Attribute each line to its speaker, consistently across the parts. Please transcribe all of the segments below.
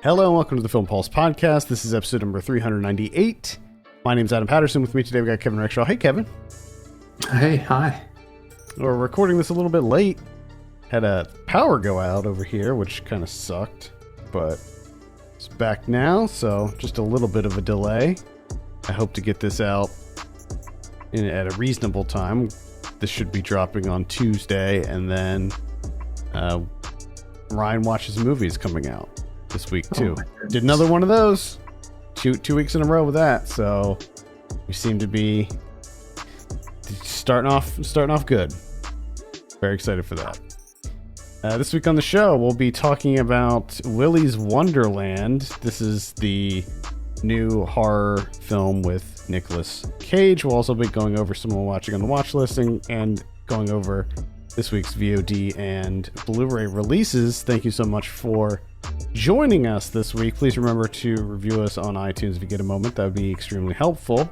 Speaker 1: Hello and welcome to the Film Pulse podcast. This is episode number 398. My name's Adam Patterson. With me today we got Kevin Rexhaw. Hey, Kevin.
Speaker 2: Hey, hi.
Speaker 1: We're recording this a little bit late. Had a power go out over here, which kind of sucked, but it's back now, so just a little bit of a delay. I hope to get this out at a reasonable time. This should be dropping on Tuesday, and then Ryan Watches Movies coming out this week too. Did another one of those two weeks in a row with that, so we seem to be starting off good. Very excited for that. This week on the show we'll be talking about Willy's Wonderland. This is the new horror film with Nicolas Cage. We'll also be going over some more watching on the watch listing and going over this week's VOD and Blu-ray releases. Thank you so much for joining us this week. Please remember to review us on iTunes if you get a moment. That would be extremely helpful.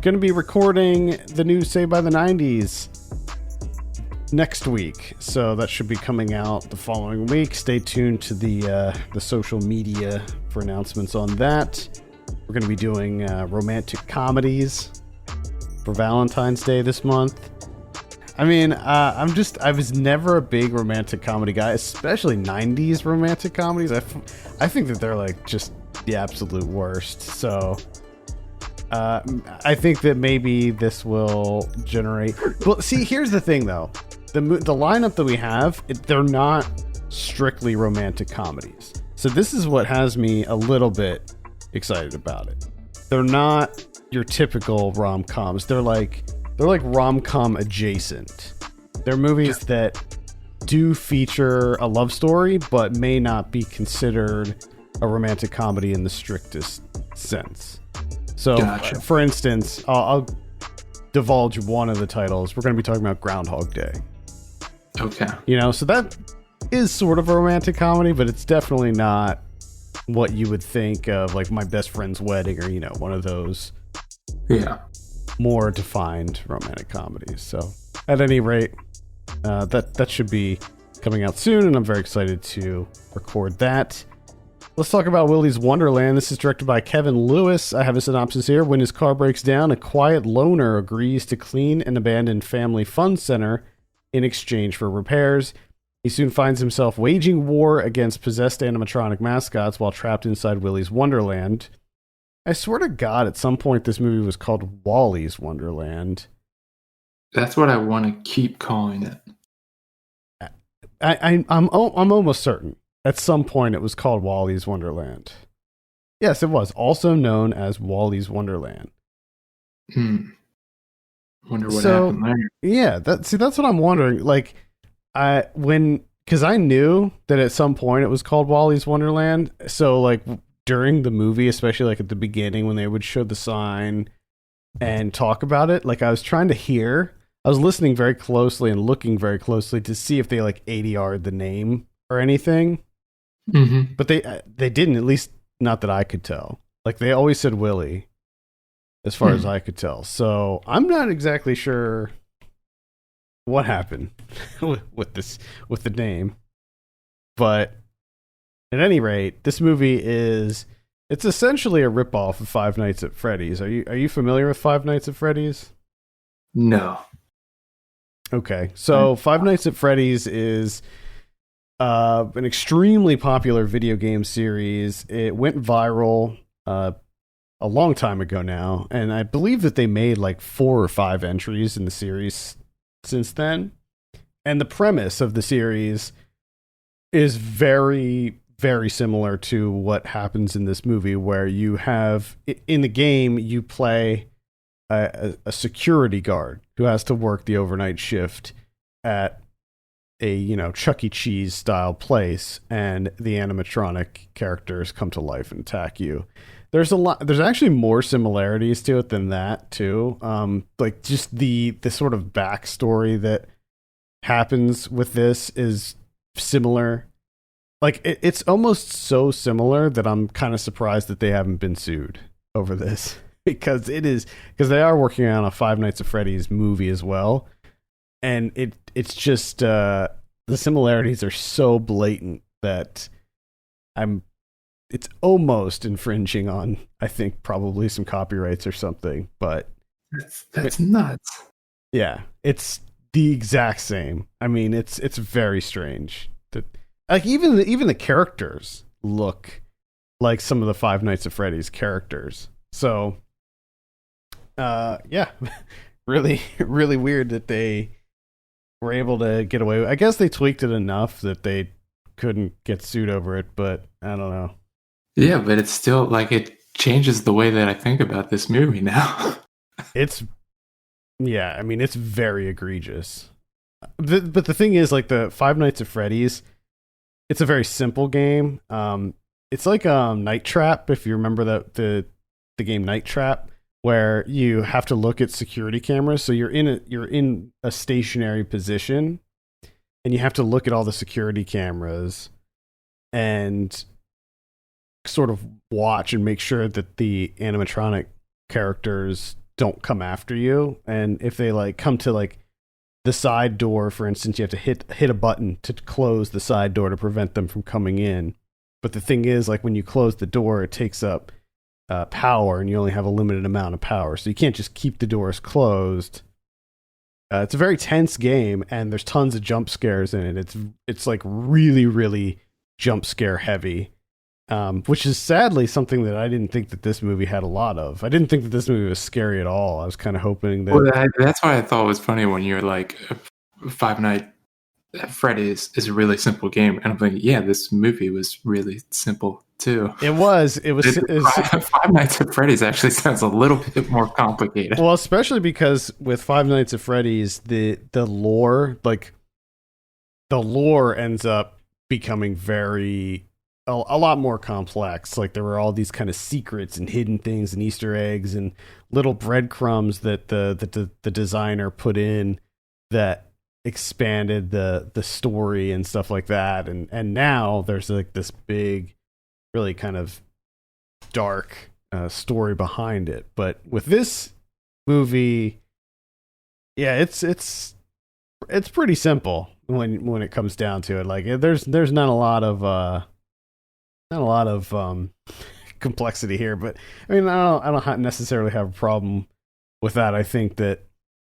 Speaker 1: Going to be recording the new Saved by the 90s next week, so that should be coming out the following week. Stay tuned to the social media for announcements on that. We're going to be doing romantic comedies for Valentine's Day this month. I mean, I was never a big romantic comedy guy, especially 90s romantic comedies. I think that they're like just the absolute worst. So I think that maybe this will generate... Well, see, here's the thing though. The lineup that we have, they're not strictly romantic comedies. So this is what has me a little bit excited about it. They're not your typical rom-coms. They're like rom-com adjacent. They're movies that do feature a love story, but may not be considered a romantic comedy in the strictest sense. So,
Speaker 2: Gotcha.
Speaker 1: For instance, I'll divulge one of the titles. We're going to be talking about Groundhog Day.
Speaker 2: Okay.
Speaker 1: You know, so that is sort of a romantic comedy, but it's definitely not what you would think of like My Best Friend's Wedding or, you know, one of those more defined romantic comedies. So at any rate, that should be coming out soon, and I'm very excited to record that. Let's talk about Willy's Wonderland. This is directed by Kevin Lewis. I have a synopsis here. When his car breaks down, a quiet loner agrees to clean an abandoned family fun center in exchange for repairs. He soon finds himself waging war against possessed animatronic mascots while trapped inside Willy's Wonderland. I swear to God, at some point this movie was called Wally's Wonderland.
Speaker 2: That's what I want to keep calling it.
Speaker 1: I'm almost certain. At some point it was called Wally's Wonderland. Yes, it was. Also known as Wally's Wonderland.
Speaker 2: Wonder what happened there.
Speaker 1: Yeah, that's what I'm wondering. Like, because I knew that at some point it was called Wally's Wonderland. So, like, during the movie, especially like at the beginning when they would show the sign and talk about it, like I was trying to hear. I was listening very closely and looking very closely to see if they like ADR'd the name or anything.
Speaker 2: Mm-hmm.
Speaker 1: But they didn't, at least not that I could tell. Like, they always said Willy, as far as I could tell. So I'm not exactly sure what happened with the name. But at any rate, this movie it's essentially a ripoff of Five Nights at Freddy's. Are you familiar with Five Nights at Freddy's?
Speaker 2: No.
Speaker 1: Okay. So Five Nights at Freddy's is an extremely popular video game series. It went viral a long time ago now, and I believe that they made like 4 or 5 entries in the series since then. And the premise of the series is very, very similar to what happens in this movie, where you have, in the game, you play a security guard who has to work the overnight shift at a, you know, Chuck E. Cheese style place, and the animatronic characters come to life and attack you. There's actually more similarities to it than that too. Like just the sort of backstory that happens with this is similar. Like it's almost so similar that I'm kind of surprised that they haven't been sued over this, because they are working on a Five Nights at Freddy's movie as well. And it's just the similarities are so blatant that it's almost infringing on, I think, probably some copyrights or something. But
Speaker 2: that's nuts.
Speaker 1: Yeah, it's the exact same. I mean, it's very strange. Like even the characters look like some of the Five Nights at Freddy's characters. So, yeah, really, really weird that they were able to get away with. I guess they tweaked it enough that they couldn't get sued over it, but I don't know.
Speaker 2: Yeah, but it's still like it changes the way that I think about this movie now.
Speaker 1: Yeah, I mean, it's very egregious. But the thing is, like, the Five Nights at Freddy's, it's a very simple game. It's like Night Trap, if you remember the game Night Trap, where you have to look at security cameras. So you're in a stationary position, and you have to look at all the security cameras and sort of watch and make sure that the animatronic characters don't come after you. And if they like come to like the side door, for instance, you have to hit a button to close the side door to prevent them from coming in. But the thing is, like, when you close the door, it takes up power, and you only have a limited amount of power, so you can't just keep the doors closed. It's a very tense game, and there's tons of jump scares in it. It's like really, really jump scare heavy. Which is sadly something that I didn't think that this movie had a lot of. I didn't think that this movie was scary at all. I was kind of hoping that...
Speaker 2: Well, that's why I thought it was funny when you're like, Five Nights at Freddy's is a really simple game. And I'm thinking, yeah, this movie was really simple too.
Speaker 1: It was.
Speaker 2: Five Nights at Freddy's actually sounds a little bit more complicated.
Speaker 1: Well, especially because with Five Nights at Freddy's, the lore ends up becoming a lot more complex. Like, there were all these kind of secrets and hidden things and Easter eggs and little breadcrumbs that the designer put in that expanded the story and stuff like that. And now there's like this big, really kind of dark story behind it. But with this movie, yeah, it's pretty simple when it comes down to it. Like, there's not a lot of complexity here, but I mean, I don't necessarily have a problem with that. I think that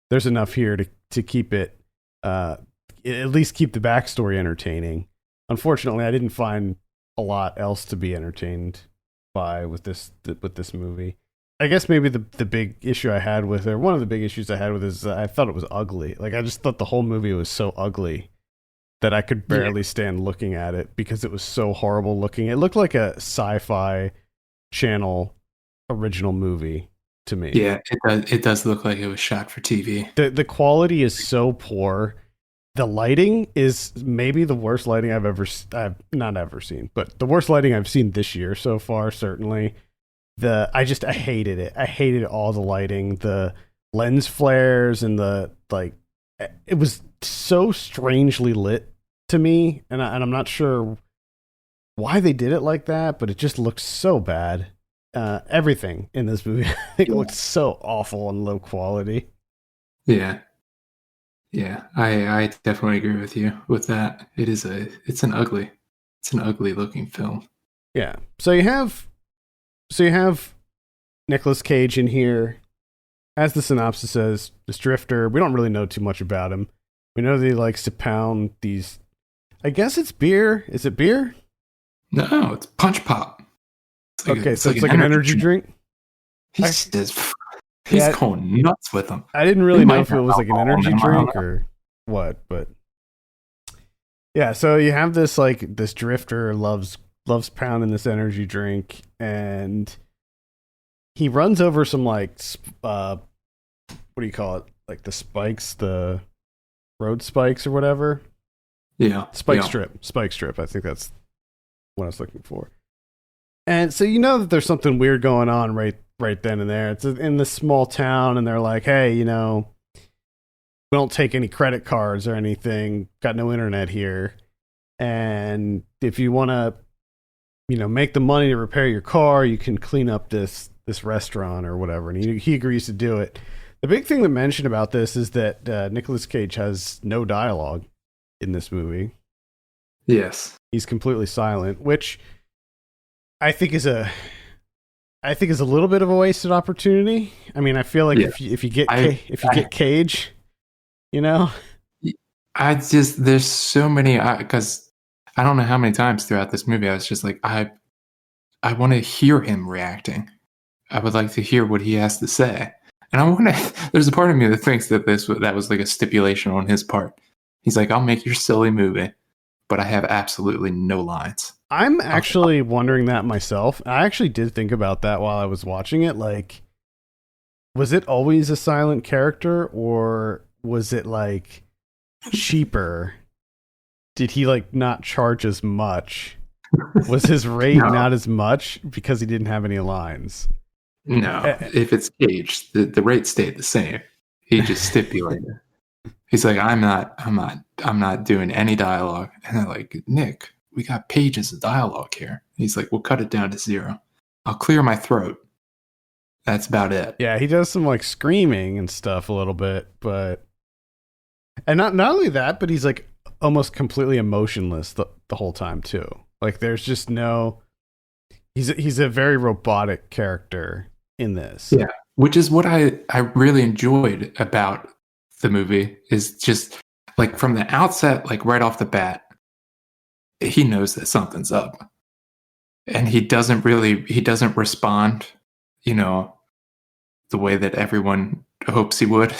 Speaker 1: there's enough here to keep it, at least keep the backstory entertaining. Unfortunately, I didn't find a lot else to be entertained by with this movie. I guess maybe the big issue I had with it, one of the big issues I had with it, is I thought it was ugly. Like, I just thought the whole movie was so ugly that I could barely stand looking at it because it was so horrible looking. It looked like a Sci-Fi Channel original movie to me.
Speaker 2: Yeah, it does look like it was shot for TV.
Speaker 1: The quality is so poor. The lighting is maybe the worst lighting I've not ever seen, but the worst lighting I've seen this year so far, certainly. I hated it. I hated all the lighting, the lens flares, and it was so strangely lit to me, and I'm not sure why they did it like that, but it just looked so bad. Everything in this movie, I think, it looked so awful and low quality.
Speaker 2: Yeah, I definitely agree with you with that. It's an ugly looking film.
Speaker 1: Yeah. So you have Nicolas Cage in here. As the synopsis says, this drifter, we don't really know too much about him. We know that he likes to pound these, I guess it's beer. Is it beer?
Speaker 2: No, it's Punch Pop.
Speaker 1: It's like an energy drink?
Speaker 2: He's going nuts with them.
Speaker 1: I didn't really know if it was like an energy drink or what, but yeah, so you have this drifter loves pounding this energy drink, and he runs over some what do you call it? Like the spikes, the road spikes or whatever.
Speaker 2: Yeah.
Speaker 1: Spike strip. I think that's what I was looking for. And so you know that there's something weird going on right then and there. It's in this small town, and they're like, hey, we don't take any credit cards or anything. Got no internet here. And if you want to, make the money to repair your car, you can clean up this restaurant or whatever. And he agrees to do it. The big thing to mention about this is that Nicolas Cage has no dialogue in this movie.
Speaker 2: Yes.
Speaker 1: He's completely silent, which think is a little bit of a wasted opportunity. I mean, I feel like if you get Cage, you know,
Speaker 2: there's so many, because I don't know how many times throughout this movie I was just like, I want to hear him reacting. I would like to hear what he has to say. And I want to, there's a part of me that thinks that that was like a stipulation on his part. He's like, I'll make your silly movie, but I have absolutely no lines.
Speaker 1: I'm actually wondering that myself. I actually did think about that while I was watching it. Like, was it always a silent character, or was it like cheaper? Did he like not charge as much? Was his rate not as much because he didn't have any lines?
Speaker 2: No, if it's Cage, the rate stayed the same. He just stipulated. He's like, I'm not doing any dialogue. And they're like, Nick, we got pages of dialogue here. He's like, we'll cut it down to 0. I'll clear my throat. That's about it.
Speaker 1: Yeah, he does some like screaming and stuff a little bit, and not only that, but he's like almost completely emotionless the whole time too. Like there's just he's a very robotic character in this.
Speaker 2: Yeah, which is what I really enjoyed about the movie, is just like from the outset, like right off the bat, he knows that something's up, and he doesn't respond, the way that everyone hopes he would.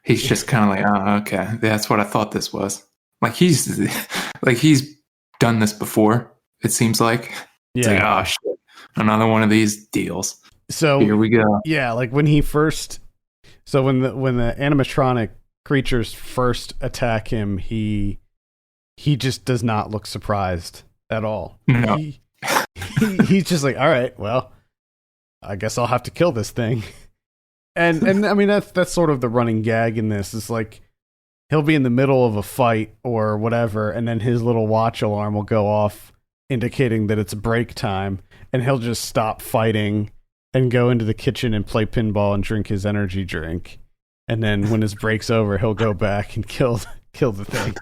Speaker 2: He's just kind of like, oh, okay, that's what I thought this was. Like he's done this before. It seems like. It's like, oh shit, another one of these deals.
Speaker 1: So
Speaker 2: here we go.
Speaker 1: Yeah, like when the animatronic creatures first attack him, he just does not look surprised at all.
Speaker 2: No.
Speaker 1: He's just like, all right, well, I guess I'll have to kill this thing. And I mean that's sort of the running gag in this. Is like he'll be in the middle of a fight or whatever, and then his little watch alarm will go off, indicating that it's break time, and he'll just stop fighting and go into the kitchen and play pinball and drink his energy drink. And then when his break's over, he'll go back and kill the thing.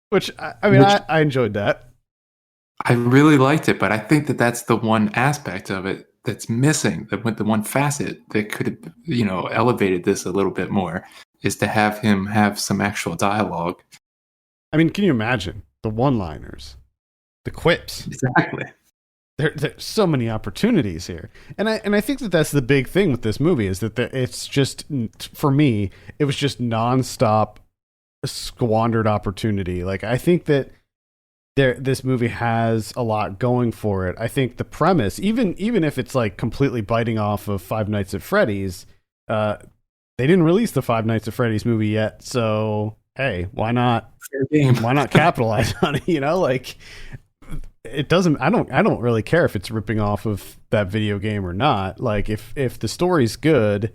Speaker 1: Which I enjoyed that.
Speaker 2: I really liked it, but I think that that's the one aspect of it that's missing. The one facet that could have, elevated this a little bit more, is to have him have some actual dialogue.
Speaker 1: I mean, can you imagine the one-liners, the quips?
Speaker 2: Exactly.
Speaker 1: There's so many opportunities here, and I think that that's the big thing with this movie, is that it's just, for me, it was just nonstop squandered opportunity. Like I think that this movie has a lot going for it. I think the premise, even if it's like completely biting off of Five Nights at Freddy's, they didn't release the Five Nights at Freddy's movie yet, so hey, why not?
Speaker 2: Fair game.
Speaker 1: Why not capitalize on it? Like. It doesn't. I don't really care if it's ripping off of that video game or not. Like if the story's good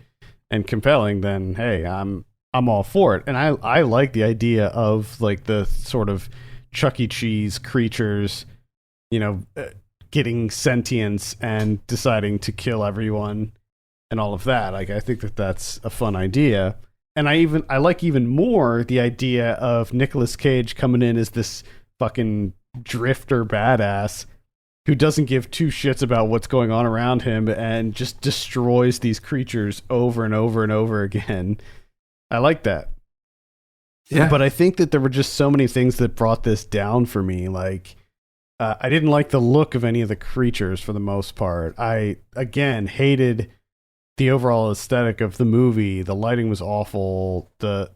Speaker 1: and compelling, then hey, I'm all for it. And I like the idea of like the sort of Chuck E. Cheese creatures, getting sentience and deciding to kill everyone and all of that. Like I think that that's a fun idea. And I like even more the idea of Nicolas Cage coming in as this fucking drifter badass who doesn't give two shits about what's going on around him and just destroys these creatures over and over and over again. I like that.
Speaker 2: Yeah.
Speaker 1: But I think that there were just so many things that brought this down for me. Like, I didn't like the look of any of the creatures for the most part. I, again, hated the overall aesthetic of the movie. The lighting was awful. The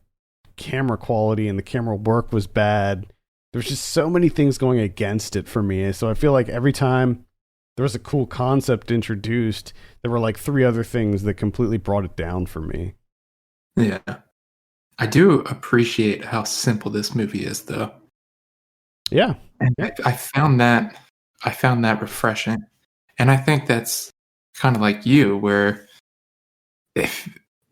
Speaker 1: camera quality and the camera work was bad. There's just so many things going against it for me. So I feel like every time there was a cool concept introduced, there were like 3 other things that completely brought it down for me.
Speaker 2: Yeah. I do appreciate how simple this movie is, though.
Speaker 1: Yeah.
Speaker 2: And I found that refreshing. And I think that's kind of like you, where it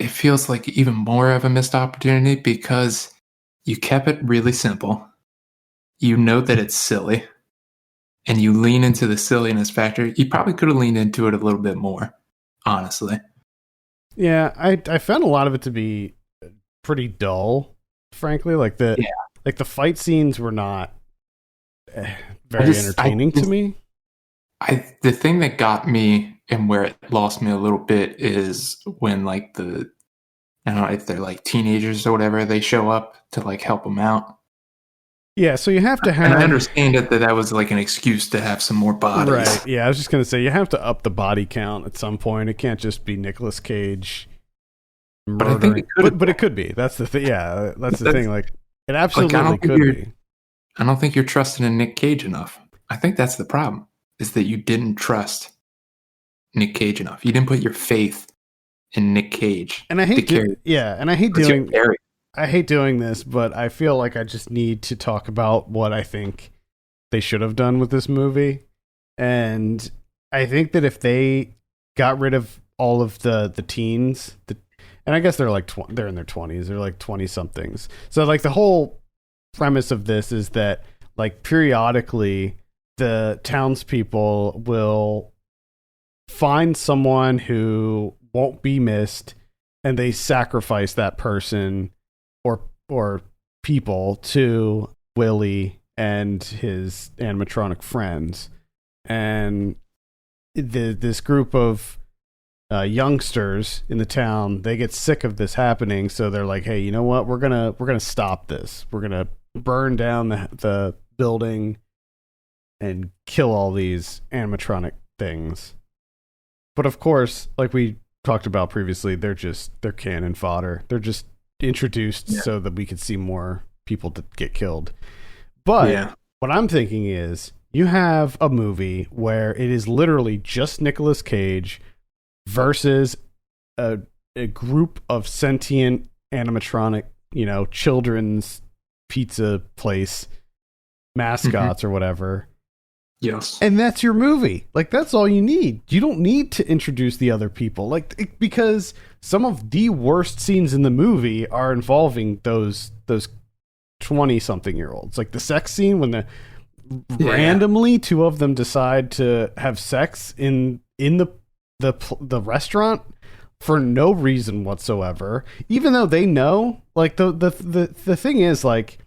Speaker 2: feels like even more of a missed opportunity because you kept it really simple. You know that it's silly, and you lean into the silliness factor. You probably could have leaned into it a little bit more, honestly.
Speaker 1: Yeah, I found a lot of it to be pretty dull, frankly. Like the fight scenes were not very entertaining to me.
Speaker 2: The thing that got me and where it lost me a little bit is when like I don't know if they're like teenagers or whatever, they show up to like help them out.
Speaker 1: Yeah, so you have to have.
Speaker 2: And I understand that was like an excuse to have some more bodies.
Speaker 1: Right. Yeah, I was just gonna say you have to up the body count at some point. It can't just be Nicolas Cage murdering.
Speaker 2: But I think it could.
Speaker 1: But it could be. That's the thing. Yeah, that's the thing. Like it absolutely could be.
Speaker 2: I don't think you're trusting in Nick Cage enough. I think that's the problem. Is that you didn't trust Nick Cage enough. You didn't put your faith in Nick Cage.
Speaker 1: And I hate and I hate doing this, but I feel like I just need to talk about what I think they should have done with this movie. And I think that if they got rid of all of the teens, and I guess they're like they're in their 20s, they're like 20 somethings. So like the whole premise of this is that like periodically the townspeople will find someone who won't be missed, and they sacrifice that person or people to Willy and his animatronic friends. And this group of youngsters in the town, they get sick of this happening, so they're like, hey, you know what, we're gonna stop this. We're gonna burn down the building and kill all these animatronic things. But of course, like we talked about previously, they're cannon fodder. They're just introduced so that we could see more people to get killed. But what I'm thinking is you have a movie where it is literally just Nicolas Cage versus a group of sentient animatronic, children's pizza place mascots or whatever.
Speaker 2: Yes.
Speaker 1: And that's your movie. Like, that's all you need. You don't need to introduce the other people. Like, because some of the worst scenes in the movie are involving those 20-something-year-olds. Like the sex scene when randomly two of them decide to have sex in the restaurant for no reason whatsoever, even though they know, like, the thing is, like,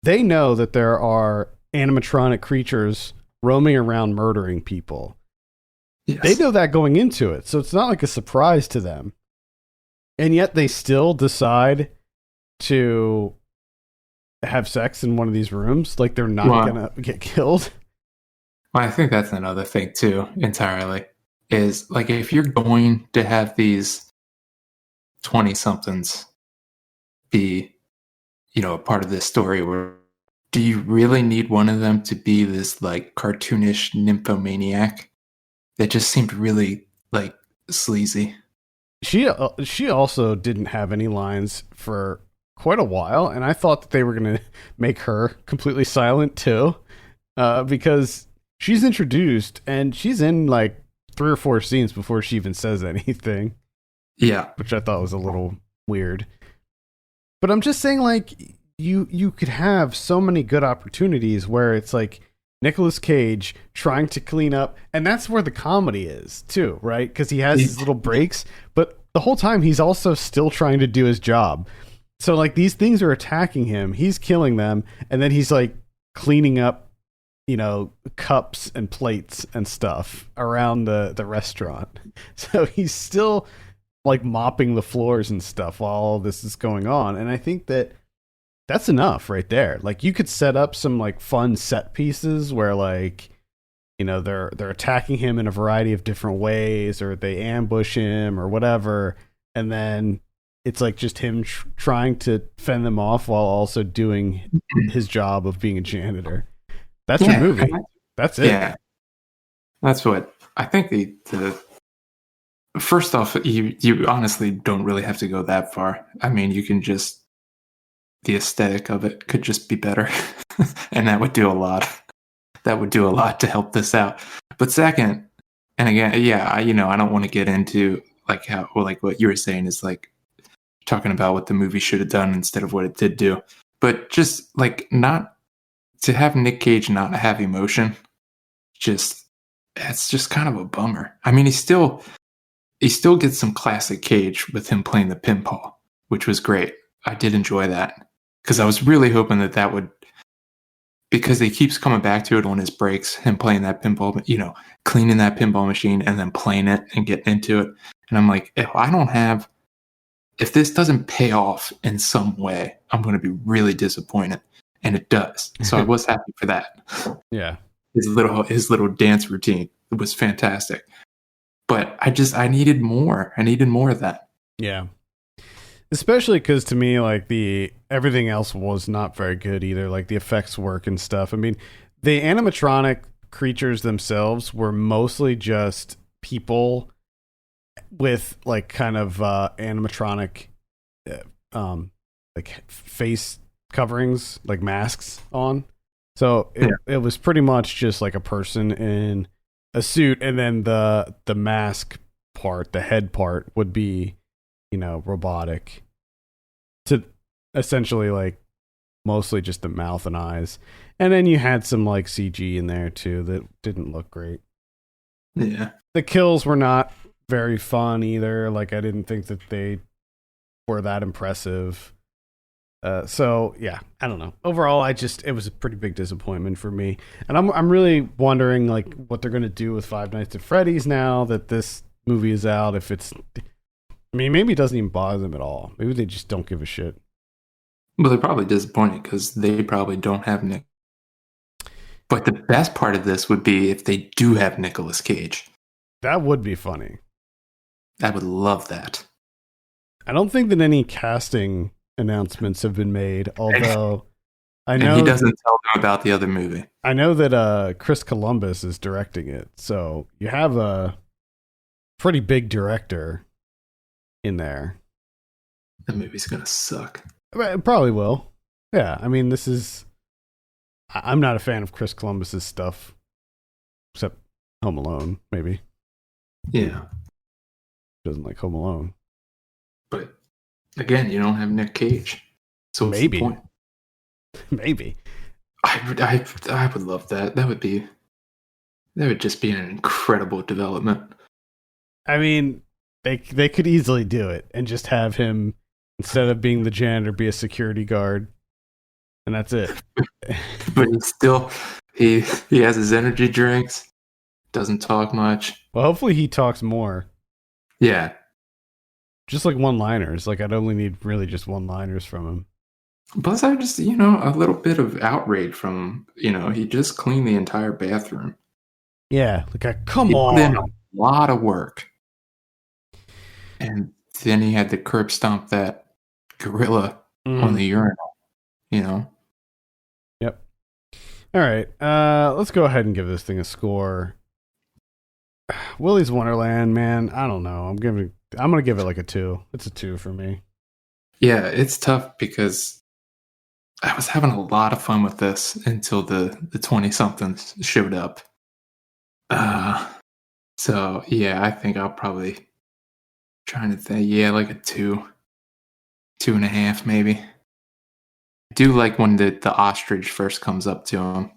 Speaker 1: they know that there are animatronic creatures roaming around murdering people. Yes. They know that going into it, so it's not like a surprise to them. And yet they still decide to have sex in one of these rooms. Like, they're not gonna get killed.
Speaker 2: Well, I think that's another thing too, entirely. Is, like, if you're going to have these 20-somethings be, a part of this story, where do you really need one of them to be this, like, cartoonish nymphomaniac? That just seemed really, like, sleazy.
Speaker 1: She also didn't have any lines for quite a while, and I thought that they were going to make her completely silent too, because she's introduced and she's in like 3 or 4 scenes before she even says anything.
Speaker 2: Yeah,
Speaker 1: which I thought was a little weird. But I'm just saying, like, you could have so many good opportunities where it's like Nicolas Cage trying to clean up, and that's where the comedy is too, right? Because he has his little breaks, but the whole time he's also still trying to do his job. So, like, these things are attacking him, he's killing them, and then he's like cleaning up, cups and plates and stuff around the restaurant. So he's still like mopping the floors and stuff while all this is going on. And I think that that's enough right there. Like, you could set up some like fun set pieces where, like, they're attacking him in a variety of different ways, or they ambush him or whatever, and then it's like just him trying to fend them off while also doing his job of being a janitor. That's your movie. That's it. Yeah,
Speaker 2: that's what I think. The first off, you honestly don't really have to go that far. I mean, you can just, the aesthetic of it could just be better, and that would do a lot. That would do a lot to help this out. But second, and again, I don't want to get into like how, well, like what you were saying is like talking about what the movie should have done instead of what it did do. But just like, not to have Nick Cage not have emotion, it's just kind of a bummer. I mean, he still gets some classic Cage with him playing the pinball, which was great. I did enjoy that, because I was really hoping that would because he keeps coming back to it on his breaks, him playing that pinball, cleaning that pinball machine and then playing it and getting into it. And I'm like, if this doesn't pay off in some way, I'm going to be really disappointed. And it does. So I was happy for that.
Speaker 1: Yeah.
Speaker 2: His little dance routine was fantastic. But I needed more. I needed more of that.
Speaker 1: Yeah. Especially because to me, like everything else was not very good either. Like the effects work and stuff. I mean, the animatronic creatures themselves were mostly just people with like kind of animatronic, like face coverings, like masks on. So it was pretty much just like a person in a suit, and then the mask part, the head part, would be, robotic, to essentially like mostly just the mouth and eyes. And then you had some like CG in there too that didn't look great.
Speaker 2: Yeah.
Speaker 1: The kills were not very fun either. Like I didn't think that they were that impressive. So yeah, I don't know. Overall, it was a pretty big disappointment for me. And I'm really wondering like what they're going to do with Five Nights at Freddy's now that this movie is out. If it's, maybe it doesn't even bother them at all. Maybe they just don't give a shit.
Speaker 2: Well, they're probably disappointed because they probably don't have Nick. But the best part of this would be if they do have Nicolas Cage.
Speaker 1: That would be funny.
Speaker 2: I would love that.
Speaker 1: I don't think that any casting announcements have been made, although I know
Speaker 2: and he doesn't tell them about the other movie.
Speaker 1: I know that Chris Columbus is directing it, so you have a pretty big director in there.
Speaker 2: The movie's gonna suck.
Speaker 1: It probably will. Yeah, I'm not a fan of Chris Columbus's stuff, except Home Alone, maybe.
Speaker 2: Yeah.
Speaker 1: Doesn't like Home Alone.
Speaker 2: But again, you don't have Nick Cage. So what's the point?
Speaker 1: Maybe.
Speaker 2: I would love that. That would just be an incredible development.
Speaker 1: I mean, they could easily do it and just have him, instead of being the janitor, be a security guard. And that's it.
Speaker 2: But he has his energy drinks, doesn't talk much.
Speaker 1: Well, hopefully he talks more.
Speaker 2: Yeah.
Speaker 1: Just like one-liners. Like, I'd only need really just one-liners from him.
Speaker 2: Plus, I just, a little bit of outrage from him. He just cleaned the entire bathroom.
Speaker 1: Yeah. Like, come
Speaker 2: he
Speaker 1: on.
Speaker 2: Put in a lot of work. And then he had to curb stomp that gorilla on the urinal,
Speaker 1: Yep. All right. Let's go ahead and give this thing a score. Willy's Wonderland, man. I don't know. I'm going to give it like a 2. It's a 2 for me. Yeah,
Speaker 2: it's tough because I was having a lot of fun with this until the 20-somethings showed up. So yeah, I think I'll probably trying to think. Yeah, like a 2.5 maybe. I do like when the ostrich first comes up to him.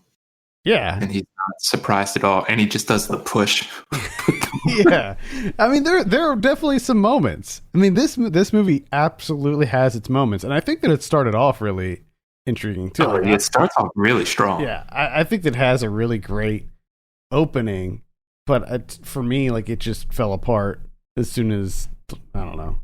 Speaker 1: Yeah.
Speaker 2: And he's not surprised at all. And he just does the push.
Speaker 1: Yeah. I mean, there are definitely some moments. I mean, this movie absolutely has its moments. And I think that it started off really intriguing, too.
Speaker 2: It starts off really strong.
Speaker 1: Yeah. I think that it has a really great opening. But for me, like, it just fell apart as soon as, I don't know.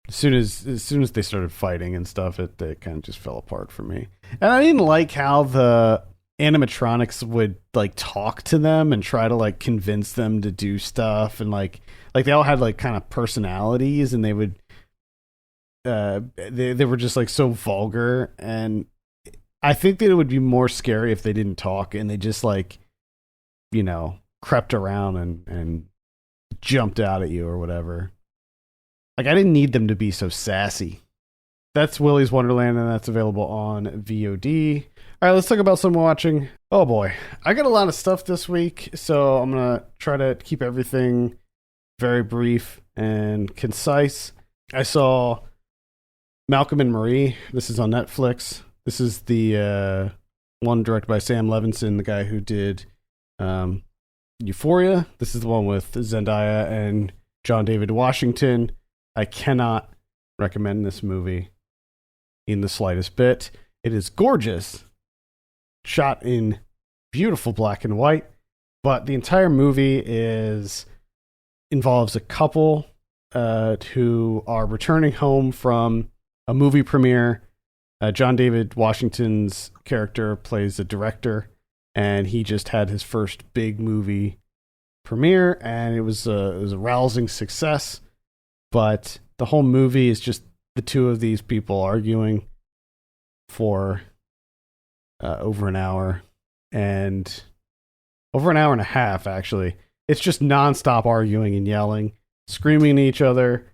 Speaker 1: As soon as they started fighting and stuff, it kind of just fell apart for me. And I didn't like how the animatronics would like talk to them and try to like convince them to do stuff, and like they all had like kind of personalities, and they would they were just like so vulgar. And I think that it would be more scary if they didn't talk and they just like, crept around and jumped out at you or whatever. Like, I didn't need them to be so sassy. That's Willy's Wonderland, and that's available on VOD. All right, let's talk about some watching. Oh boy, I got a lot of stuff this week, so I'm going to try to keep everything very brief and concise. I saw Malcolm and Marie. This is on Netflix. This is the one directed by Sam Levinson, the guy who did Euphoria. This is the one with Zendaya and John David Washington. I cannot recommend this movie in the slightest bit. It is gorgeous. shot in beautiful black and white, but the entire movie involves a couple who are returning home from a movie premiere. John David Washington's character plays a director, and he just had his first big movie premiere, and it was a rousing success. But the whole movie is just the two of these people arguing for over an hour, and over an hour and a half, actually. It's just nonstop arguing and yelling, screaming at each other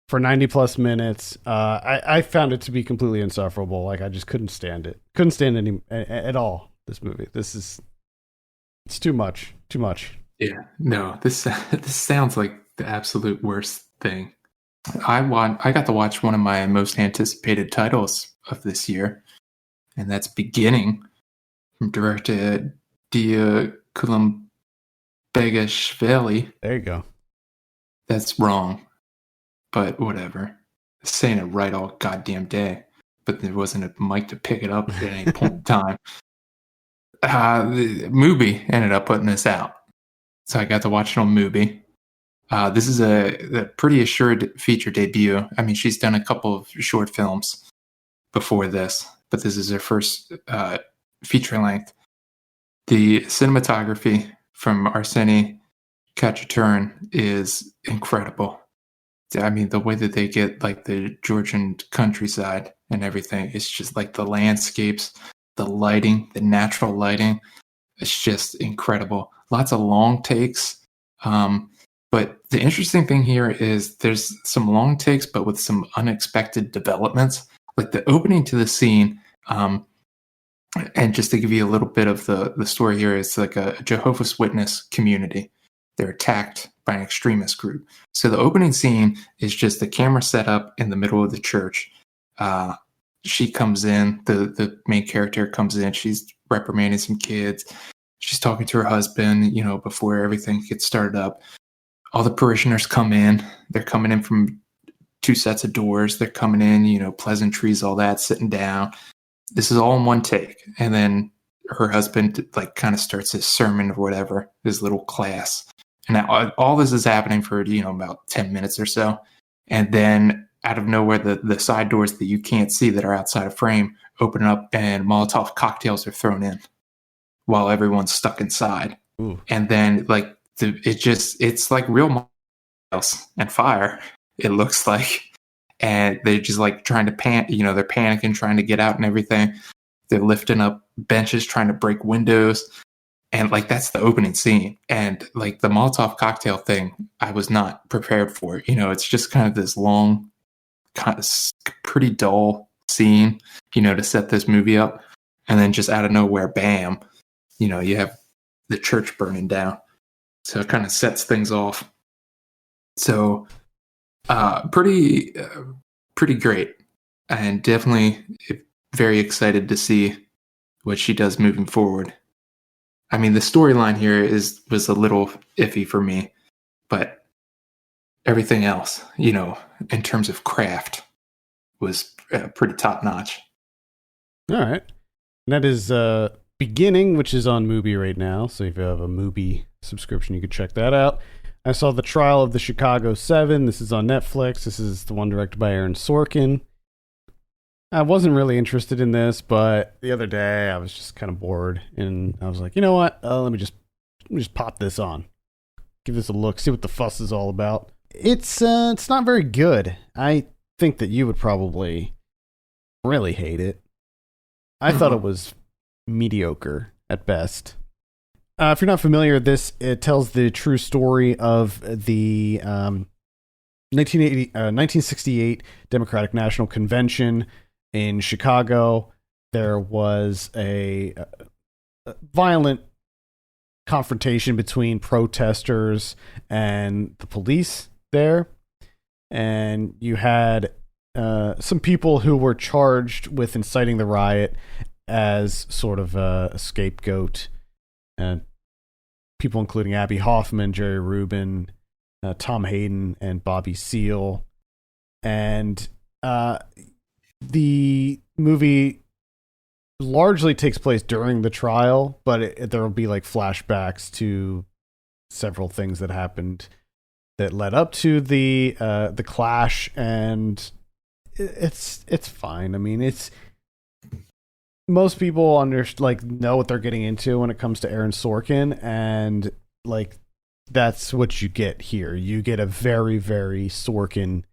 Speaker 1: for 90 plus minutes. I found it to be completely insufferable. Like, I just couldn't stand it. Couldn't stand any at all. This movie. It's too much. Too much.
Speaker 2: Yeah. No, this sounds like the absolute worst thing. I got to watch one of my most anticipated titles of this year, and that's Beginning, from director Dia Kulimbegashvili.
Speaker 1: There you go.
Speaker 2: That's wrong, but whatever. Saying it right all goddamn day, but there wasn't a mic to pick it up at any point in time. The movie ended up putting this out, so I got to watch it on Mubi. This is a pretty assured feature debut. I mean, she's done a couple of short films before this, but this is her first feature length. The cinematography from Arseny Khachaturian is incredible. I mean, the way that they get like the Georgian countryside and everything, it's just like the landscapes, the lighting, the natural lighting. It's just incredible. Lots of long takes. But the interesting thing here is there's some long takes, but with some unexpected developments. Like the opening to the scene, and just to give you a little bit of the story here, it's like a Jehovah's Witness community. They're attacked by an extremist group. So the opening scene is just the camera set up in the middle of the church. She comes in, the main character comes in, she's reprimanding some kids. She's talking to her husband, before everything gets started up. All the parishioners come in. They're coming in from two sets of doors. They're coming in, pleasantries, all that, sitting down. This is all in one take. And then her husband kind of starts his sermon or whatever, his little class. And all this is happening for, about 10 minutes or so. And then out of nowhere, the side doors that you can't see that are outside of frame open up, and Molotov cocktails are thrown in while everyone's stuck inside.
Speaker 1: Ooh.
Speaker 2: And then it's like real miles and fire, it looks like. And they're just trying to they're panicking, trying to get out and everything. They're lifting up benches, trying to break windows. And that's the opening scene. And the Molotov cocktail thing, I was not prepared for. It's just kind of this long, kind of pretty dull scene, to set this movie up. And then just out of nowhere, bam, you have the church burning down. So it kind of sets things off. So pretty great. And definitely very excited to see what she does moving forward. I mean, the storyline here was a little iffy for me, but everything else, in terms of craft, was pretty top notch.
Speaker 1: All right. And that is Beginning, which is on Mubi right now. So if you have a Mubi subscription, you could check that out. I saw The Trial of the Chicago 7. This is on Netflix. This is the one directed by Aaron Sorkin. I wasn't really interested in this, but the other day I was just kind of bored, and I was like, you know what? Let me just pop this on, give this a look, see what the fuss is all about. It's not very good. I think that you would probably really hate it. I thought it was mediocre at best. If you're not familiar, it tells the true story of the 1968 Democratic National Convention in Chicago. There was a violent confrontation between protesters and the police there, and you had some people who were charged with inciting the riot as sort of a scapegoat. People including Abby Hoffman, Jerry Rubin, Tom Hayden, and Bobby Seale. And the movie largely takes place during the trial, but there will be like flashbacks to several things that happened that led up to the clash, and it's fine. I mean, it's most people know what they're getting into when it comes to Aaron Sorkin, and like that's what you get here. You get a very, very Sorkin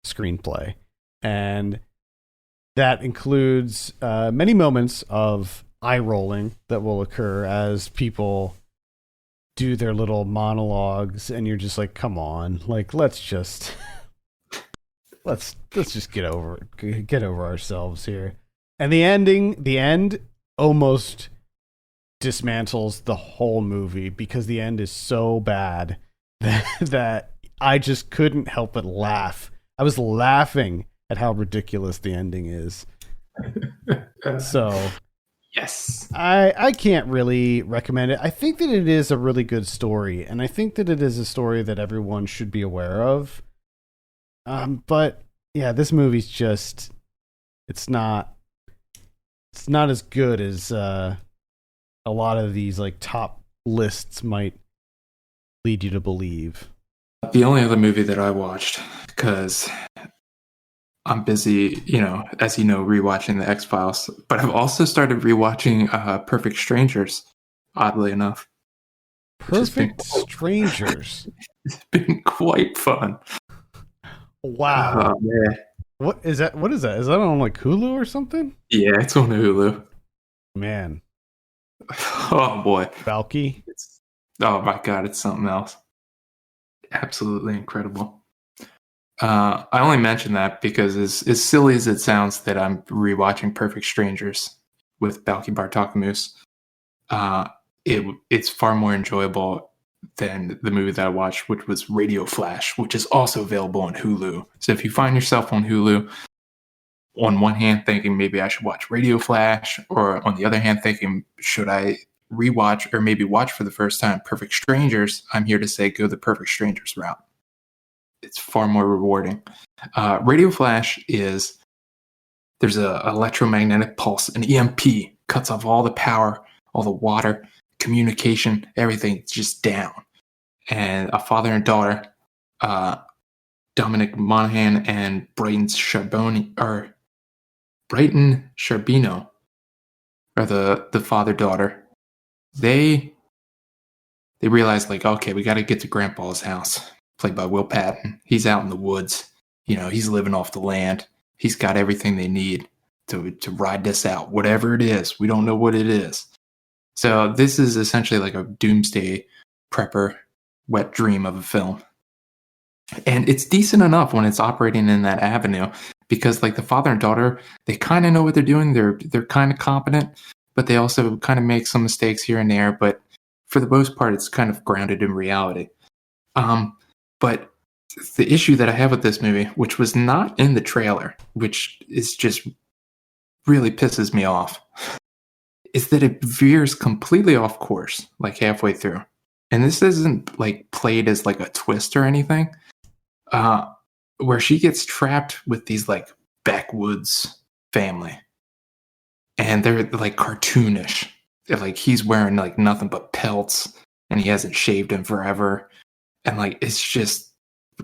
Speaker 1: screenplay, and that includes many moments of eye rolling that will occur as people do their little monologues, and you're just like, come on, like let's just get over ourselves here. And the end almost dismantles the whole movie, because the end is so bad that I just couldn't help but laugh. I was laughing at how ridiculous the ending is. So
Speaker 2: yes,
Speaker 1: I can't really recommend it. I think that it is a really good story, and I think that it is a story that everyone should be aware of. But yeah, this movie's just it's not as good as a lot of these like top lists might lead you to believe.
Speaker 2: The only other movie that I watched, because I'm busy, as you know, rewatching the X-Files, but I've also started rewatching Perfect Strangers, oddly enough.
Speaker 1: Perfect Strangers.
Speaker 2: It's been quite fun.
Speaker 1: Wow.
Speaker 2: Yeah.
Speaker 1: What is that? Is that on like Hulu or something?
Speaker 2: Yeah, it's on Hulu.
Speaker 1: Man.
Speaker 2: Oh boy.
Speaker 1: Balky.
Speaker 2: Oh my god, it's something else. Absolutely incredible. I only mention that because as silly as it sounds that I'm rewatching Perfect Strangers with Balky Bartokomous, it's far more enjoyable than the movie that I watched, which was Radioflash, which is also available on Hulu. So if you find yourself on Hulu, on one hand thinking maybe I should watch Radioflash, or on the other hand thinking should I rewatch or maybe watch for the first time Perfect Strangers, I'm here to say go the Perfect Strangers route. It's far more rewarding. Radioflash is there's a electromagnetic pulse, an EMP cuts off all the power, all the water, communication, everything just down. And a father and daughter, Dominic Monaghan and Brighton Charbonneau are the father-daughter. They realize, like, okay, we got to get to Grandpa's house, played by Will Patton. He's out in the woods. He's living off the land. He's got everything they need to ride this out, whatever it is. We don't know what it is. So this is essentially like a doomsday prepper wet dream of a film. And it's decent enough when it's operating in that avenue, because like the father and daughter, they kind of know what they're doing. They're kind of competent, but they also kind of make some mistakes here and there. But for the most part, it's kind of grounded in reality. But the issue that I have with this movie, which was not in the trailer, which is just really pisses me off, is that it veers completely off course, like halfway through. And this isn't like played as like a twist or anything, where she gets trapped with these like backwoods family, and they're like cartoonish. They're like he's wearing like nothing but pelts, and he hasn't shaved in forever, and like it's just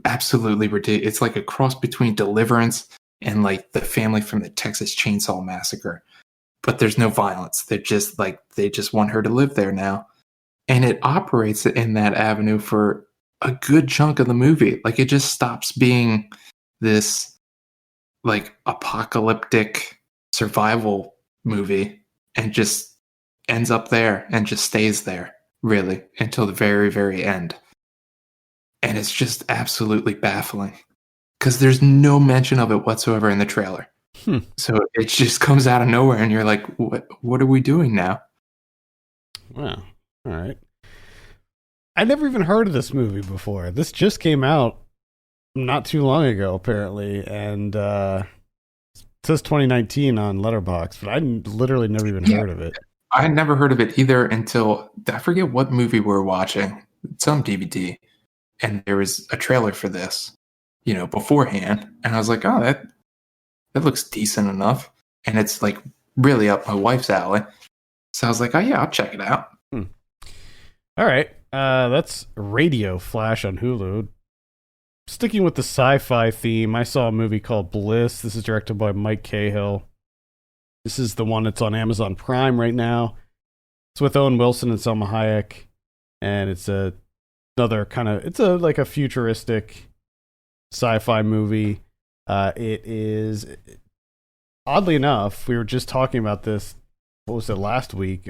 Speaker 2: absolutely ridiculous. It's like a cross between Deliverance and like the family from the Texas Chainsaw Massacre. But there's no violence. They're just like, they just want her to live there now. And it operates in that avenue for a good chunk of the movie. Like it just stops being this like apocalyptic survival movie and just ends up there and just stays there really until the very, very end. And it's just absolutely baffling because there's no mention of it whatsoever in the trailer. So it just comes out of nowhere, and you're like, "What are we doing now?"
Speaker 1: Wow. All right. I never even heard of this movie before. This just came out not too long ago, apparently, and it says 2019 on Letterboxd, but I literally never even heard of it.
Speaker 2: I had never heard of it either until I forget what movie we were watching, some DVD, and there was a trailer for this, beforehand, and I was like, "Oh, that looks decent enough." And it's like really up my wife's alley. So I was like, oh yeah, I'll check it out.
Speaker 1: All right. That's Radioflash on Hulu. Sticking with the sci-fi theme, I saw a movie called Bliss. This is directed by Mike Cahill. This is the one that's on Amazon Prime right now. It's with Owen Wilson and Salma Hayek, and it's another kind of, it's like a futuristic sci-fi movie. It is, oddly enough, we were just talking about this, what was it, last week,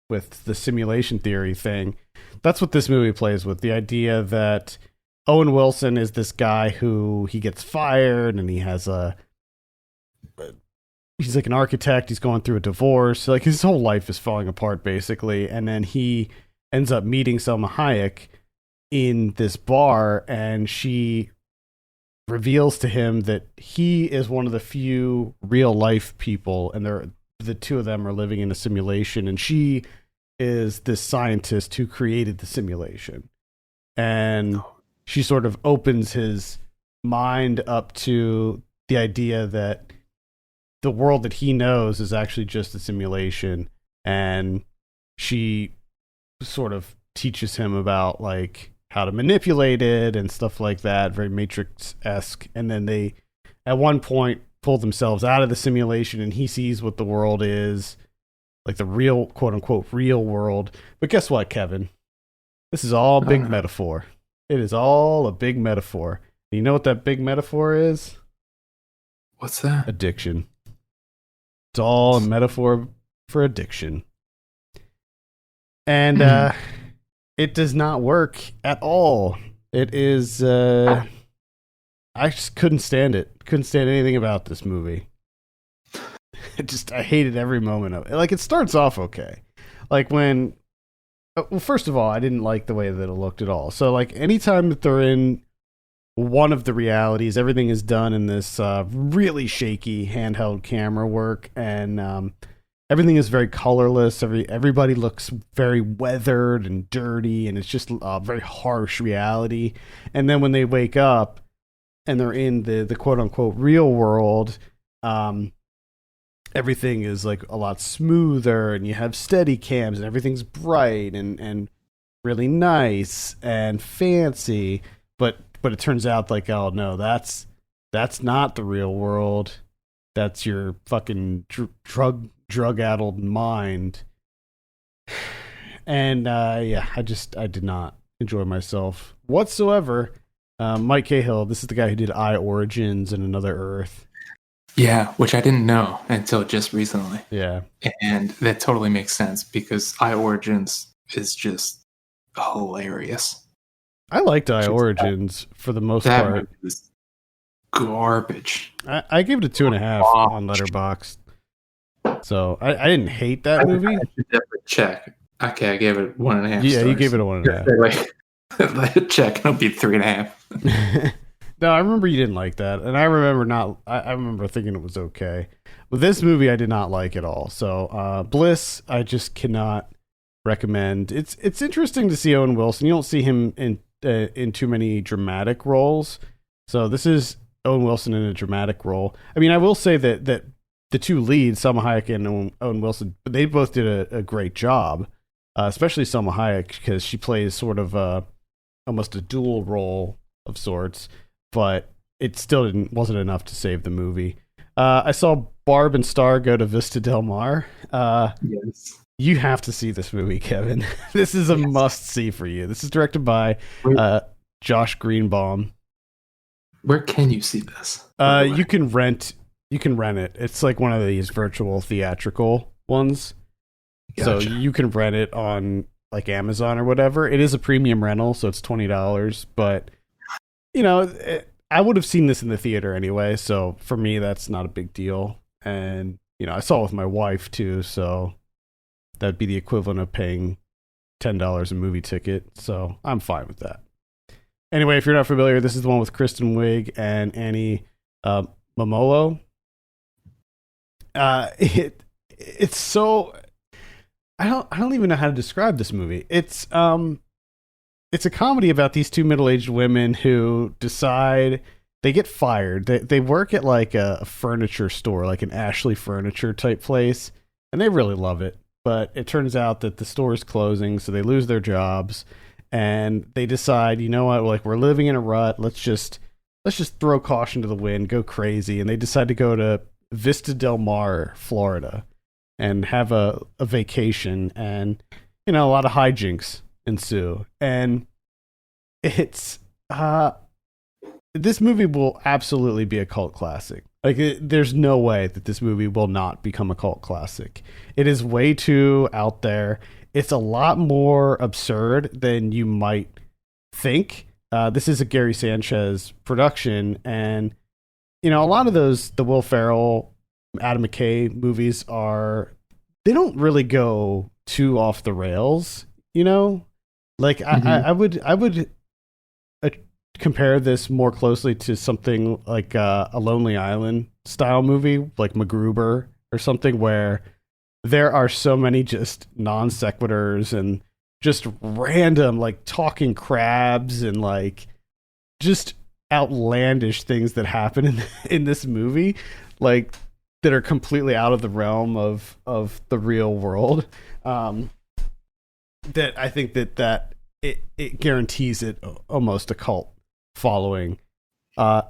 Speaker 1: with the simulation theory thing. That's what this movie plays with, the idea that Owen Wilson is this guy who he gets fired, and he has he's like an architect. He's going through a divorce. Like his whole life is falling apart, basically. And then he ends up meeting Salma Hayek in this bar, and she reveals to him that he is one of the few real life people, and the two of them are living in a simulation, and she is this scientist who created the simulation. And she sort of opens his mind up to the idea that the world that he knows is actually just a simulation, and she sort of teaches him about like how to manipulate it and stuff like that, very Matrix-esque. And then they at one point pull themselves out of the simulation, and he sees what the world is, like the real, quote unquote, real world. But guess what, Kevin? This is all a big metaphor. It is all a big metaphor. And you know what that big metaphor is?
Speaker 2: What's that?
Speaker 1: Addiction. It's all a metaphor for addiction. And it does not work at all. It is I just couldn't stand it. Couldn't stand anything about this movie. I hated every moment of it. Like, it starts off okay. Like when well, first of all, I didn't like the way that it looked at all. So like anytime that they're in one of the realities, everything is done in this really shaky handheld camera work, and everything is very colorless. Everybody looks very weathered and dirty, and it's just a very harsh reality. And then when they wake up and they're in the quote unquote real world, everything is like a lot smoother, and you have steady cams, and everything's bright and really nice and fancy. But it turns out like, oh no, that's not the real world. That's your fucking drug-addled mind. And yeah, I did not enjoy myself whatsoever. Mike Cahill, this is the guy who did I Origins and Another Earth.
Speaker 2: Yeah, which I didn't know until just recently.
Speaker 1: Yeah.
Speaker 2: And that totally makes sense because I Origins is just hilarious.
Speaker 1: I liked I Origins for the most part.
Speaker 2: Was garbage.
Speaker 1: I gave it a 2.5 on Letterboxd. So I didn't hate that movie.
Speaker 2: I should definitely check. Okay, I gave it 1.5.
Speaker 1: Yeah,
Speaker 2: stars.
Speaker 1: you gave it a 1.5.
Speaker 2: Let it check. It'll be 3.5.
Speaker 1: No, I remember you didn't like that, and I remember thinking it was okay. But this movie, I did not like at all. So Bliss, I just cannot recommend. It's interesting to see Owen Wilson. You don't see him in too many dramatic roles. So this is Owen Wilson in a dramatic role. I mean, I will say that the two leads, Salma Hayek and Owen Wilson, they both did a great job, especially Salma Hayek, because she plays sort of almost a dual role of sorts, but it still wasn't enough to save the movie. I saw Barb and Star Go to Vista Del Mar.
Speaker 2: Yes.
Speaker 1: You have to see this movie, Kevin. This is a must-see for you. This is directed by Josh Greenbaum.
Speaker 2: Where can you see this?
Speaker 1: You can rent it. It's like one of these virtual theatrical ones. Gotcha. So you can rent it on like Amazon or whatever. It is a premium rental, so it's $20. But you know, I would have seen this in the theater anyway. So for me, that's not a big deal. And you know, I saw it with my wife too, so that'd be the equivalent of paying $10 a movie ticket. So I'm fine with that. Anyway, if you're not familiar, this is the one with Kristen Wiig and Annie Momolo. It's so I don't even know how to describe this movie. It's a comedy about these two middle-aged women who decide they get fired. They work at like a furniture store, like an Ashley Furniture type place, and they really love it. But it turns out that the store is closing, so they lose their jobs, and they decide, you know what, like we're living in a rut. Let's just throw caution to the wind, go crazy, and they decide to go to Vista Del Mar, Florida, and have a vacation, and a lot of hijinks ensue, and it's this movie will absolutely be a cult classic. Like, there's no way that this movie will not become a cult classic. It is way too out there. It's a lot more absurd than you might think. This is a Gary Sanchez production, and a lot of the Will Ferrell, Adam McKay movies they don't really go too off the rails. Like I would compare this more closely to something like a Lonely Island style movie, like MacGruber or something, where there are so many just non sequiturs and just random like talking crabs and like just outlandish things that happen in this movie, like that are completely out of the realm of the real world. That I think that it guarantees it almost a cult following. I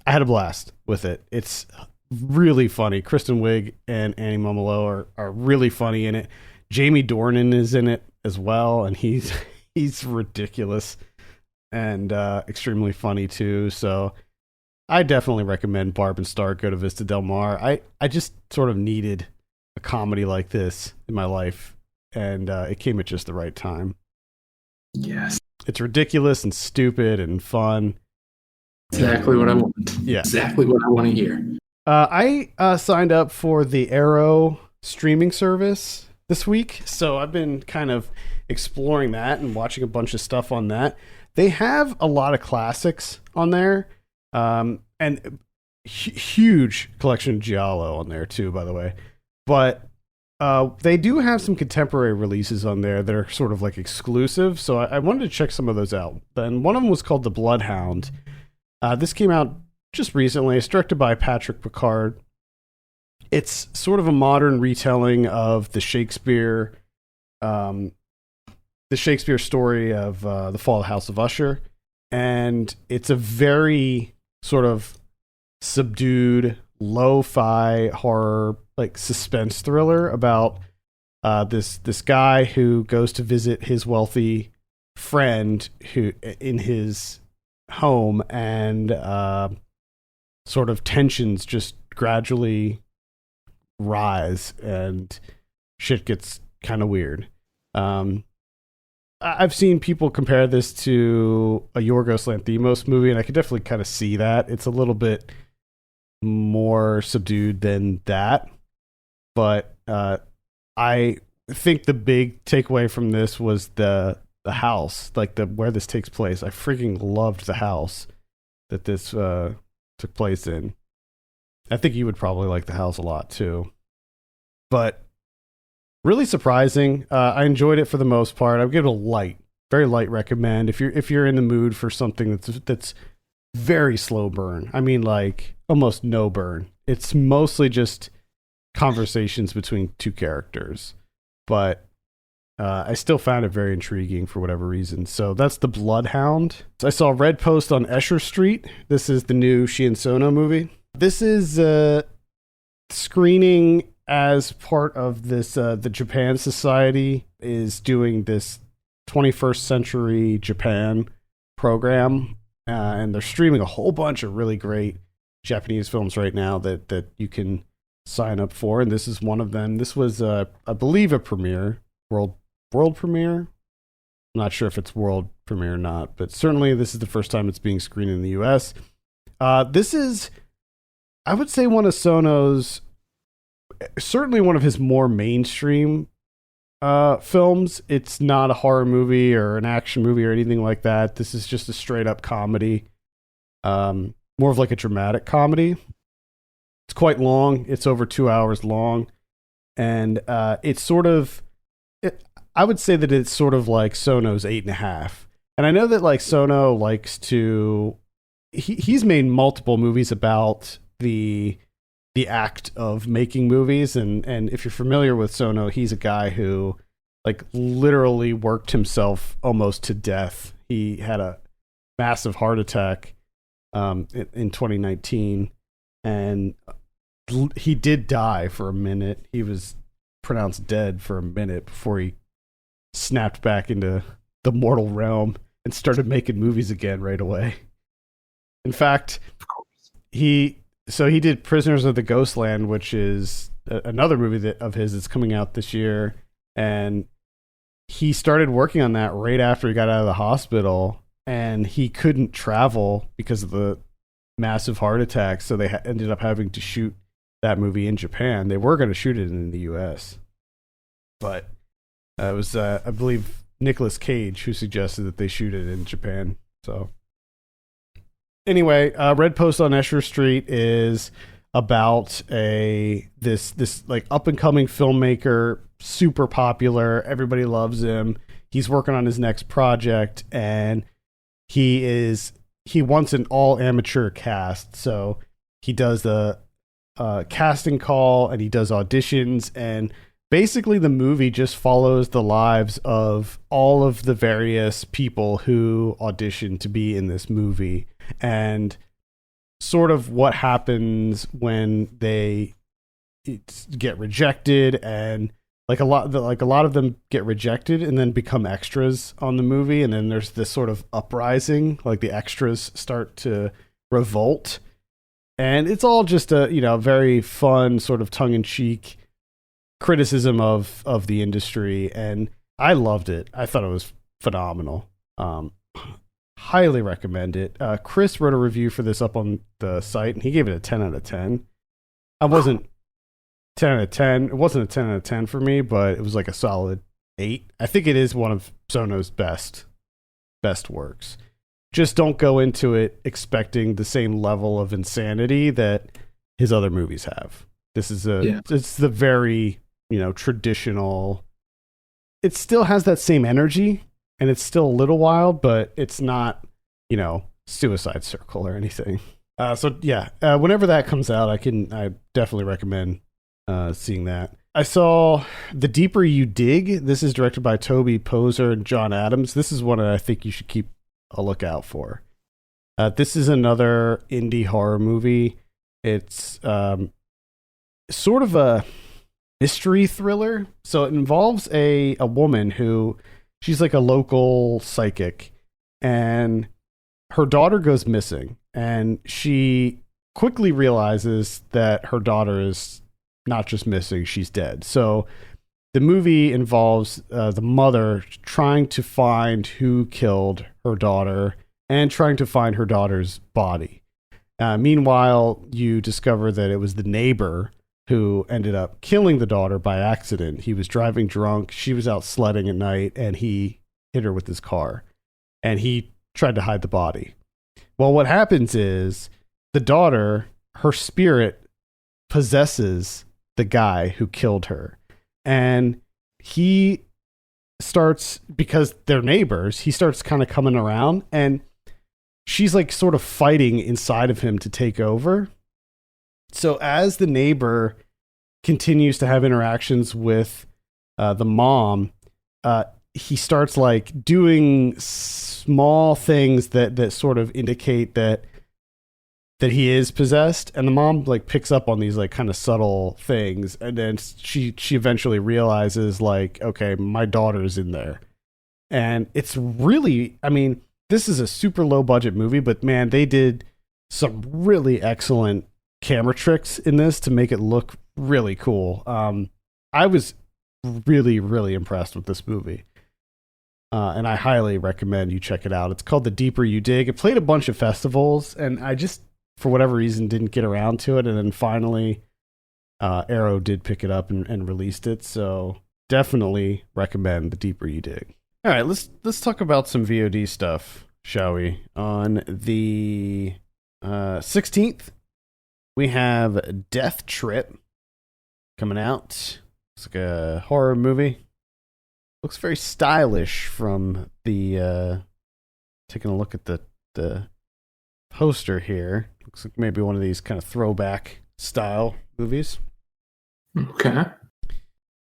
Speaker 1: had a blast with it. It's really funny. Kristen Wiig and Annie Mumolo are really funny in it. Jamie Dornan is in it as well, and he's ridiculous and extremely funny too. So I definitely recommend Barb and Star Go to Vista Del Mar. I just sort of needed a comedy like this in my life, and it came at just the right time.
Speaker 2: Yes.
Speaker 1: It's ridiculous and stupid and fun.
Speaker 2: Exactly what I want.
Speaker 1: Yeah.
Speaker 2: Exactly what I want to hear.
Speaker 1: I signed up for the Arrow streaming service this week, so I've been kind of exploring that and watching a bunch of stuff on that. They have a lot of classics on there, and huge collection of Giallo on there too, by the way. But they do have some contemporary releases on there that are sort of like exclusive, so I wanted to check some of those out. Then one of them was called The Bloodhound. This came out just recently. It's directed by Patrick Picard. It's sort of a modern retelling of the Shakespeare story of the Fall of the House of Usher, and it's a very sort of subdued, lo-fi horror, like suspense thriller about this guy who goes to visit his wealthy friend who in his home, and sort of tensions just gradually rise and shit gets kind of weird. I've seen people compare this to a Yorgos Lanthimos movie, and I could definitely kind of see that. It's a little bit more subdued than that, but I think the big takeaway from this was the house, like where this takes place. I freaking loved the house that this took place in. I think you would probably like the house a lot too, but really surprising. I enjoyed it for the most part. I would give it a very light recommend if you're in the mood for something that's very slow burn. I mean, like almost no burn. It's mostly just conversations between two characters, but I still found it very intriguing for whatever reason. So that's The Bloodhound. I saw a red post on Escher Street. This is the new Shion Sono movie. This is screening as part of this, the Japan Society is doing this 21st Century Japan program, and they're streaming a whole bunch of really great Japanese films right now that you can sign up for, and this is one of them. This was, I believe, a premiere, world premiere. I'm not sure if it's world premiere or not, but certainly this is the first time it's being screened in the US. This is, I would say, one of Sono's, certainly one of his more mainstream films. It's not a horror movie or an action movie or anything like that. This is just a straight up comedy, more of like a dramatic comedy. It's quite long. It's over 2 hours long, and it's sort of, I would say that it's sort of like Sono's 8.5. And I know that like Sono likes to, he's made multiple movies about the act of making movies, and if you're familiar with Sono, he's a guy who like literally worked himself almost to death. He had a massive heart attack in 2019, and he did die for a minute. He was pronounced dead for a minute before he snapped back into the mortal realm and started making movies again right away. In fact, he did Prisoners of the Ghostland, which is another movie of his that's coming out this year, and he started working on that right after he got out of the hospital, and he couldn't travel because of the massive heart attack, so they ended up having to shoot that movie in Japan. They were going to shoot it in the US, but it was I believe Nicolas Cage who suggested that they shoot it in Japan. So anyway, Red Post on Escher Street is about this like up and coming filmmaker, super popular, everybody loves him. He's working on his next project, and he wants an all amateur cast. So he does the casting call, and he does auditions, and basically the movie just follows the lives of all of the various people who audition to be in this movie, and sort of what happens when they get rejected, and like a lot of them get rejected and then become extras on the movie, and then there's this sort of uprising, like the extras start to revolt, and it's all just a very fun sort of tongue-in-cheek criticism of the industry, and I loved it. I thought it was phenomenal. Highly recommend it. Chris wrote a review for this up on the site, and he gave it a 10 out of 10. I wasn't 10 out of 10. It wasn't a 10 out of 10 for me, but it was like a solid 8. I think it is one of Sono's best works. Just don't go into it expecting the same level of insanity that his other movies have. This is it's the very, traditional. It still has that same energy, and it's still a little wild, but it's not, Suicide Circle or anything. Whenever that comes out, I definitely recommend seeing that. I saw The Deeper You Dig. This is directed by Toby Poser and John Adams. This is one that I think you should keep a lookout for. This is another indie horror movie. It's sort of a mystery thriller. So it involves a woman who, she's like a local psychic, and her daughter goes missing, and she quickly realizes that her daughter is not just missing, she's dead. So the movie involves the mother trying to find who killed her daughter and trying to find her daughter's body. Meanwhile, you discover that it was the neighbor who ended up killing the daughter by accident. He was driving drunk. She was out sledding at night, and he hit her with his car, and he tried to hide the body. Well, what happens is the daughter, her spirit possesses the guy who killed her, and he starts, because they're neighbors, he starts kind of coming around, and she's like sort of fighting inside of him to take over. So as the neighbor continues to have interactions with the mom, he starts like doing small things that sort of indicate that he is possessed, and the mom like picks up on these like kind of subtle things, and then she eventually realizes like, okay, my daughter's in there. And it's really, I mean, this is a super low budget movie, but man, they did some really excellent camera tricks in this to make it look really cool. I was really, really impressed with this movie. And I highly recommend you check it out. It's called The Deeper You Dig. It played a bunch of festivals, and I just, for whatever reason, didn't get around to it. And then finally, Arrow did pick it up and released it. So definitely recommend The Deeper You Dig. All right, let's talk about some VOD stuff, shall we? On the 16th, we have Death Trip coming out. It's like a horror movie. Looks very stylish from the taking a look at the poster here. Looks like maybe one of these kind of throwback style movies.
Speaker 2: Okay.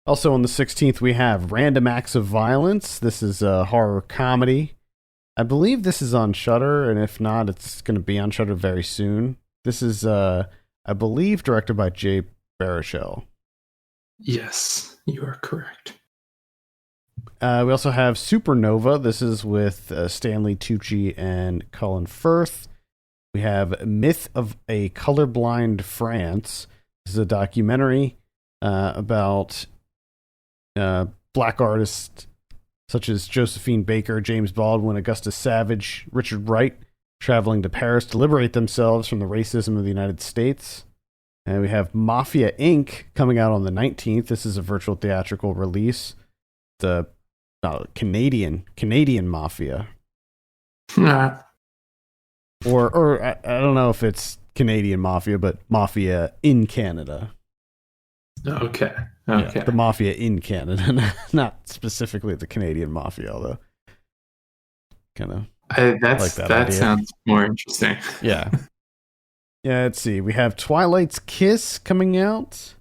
Speaker 1: Also on the 16th, we have Random Acts of Violence. This is a horror comedy. I believe this is on Shudder, and if not, it's going to be on Shudder very soon. This is, I believe, directed by Jay Baruchel.
Speaker 2: Yes, you are correct.
Speaker 1: We also have Supernova. This is with Stanley Tucci and Colin Firth. We have Myth of a Colorblind France. This is a documentary about black artists such as Josephine Baker, James Baldwin, Augustus Savage, Richard Wright, traveling to Paris to liberate themselves from the racism of the United States. And we have Mafia Inc. coming out on the 19th. This is a virtual theatrical release. The Canadian Mafia. Or I don't know if it's Canadian Mafia, but Mafia in Canada.
Speaker 2: Okay.
Speaker 1: Yeah, the Mafia in Canada, not specifically the Canadian Mafia, although kind of like that idea.
Speaker 2: Sounds more interesting.
Speaker 1: Yeah. Yeah, let's see. We have Twilight's Kiss coming out.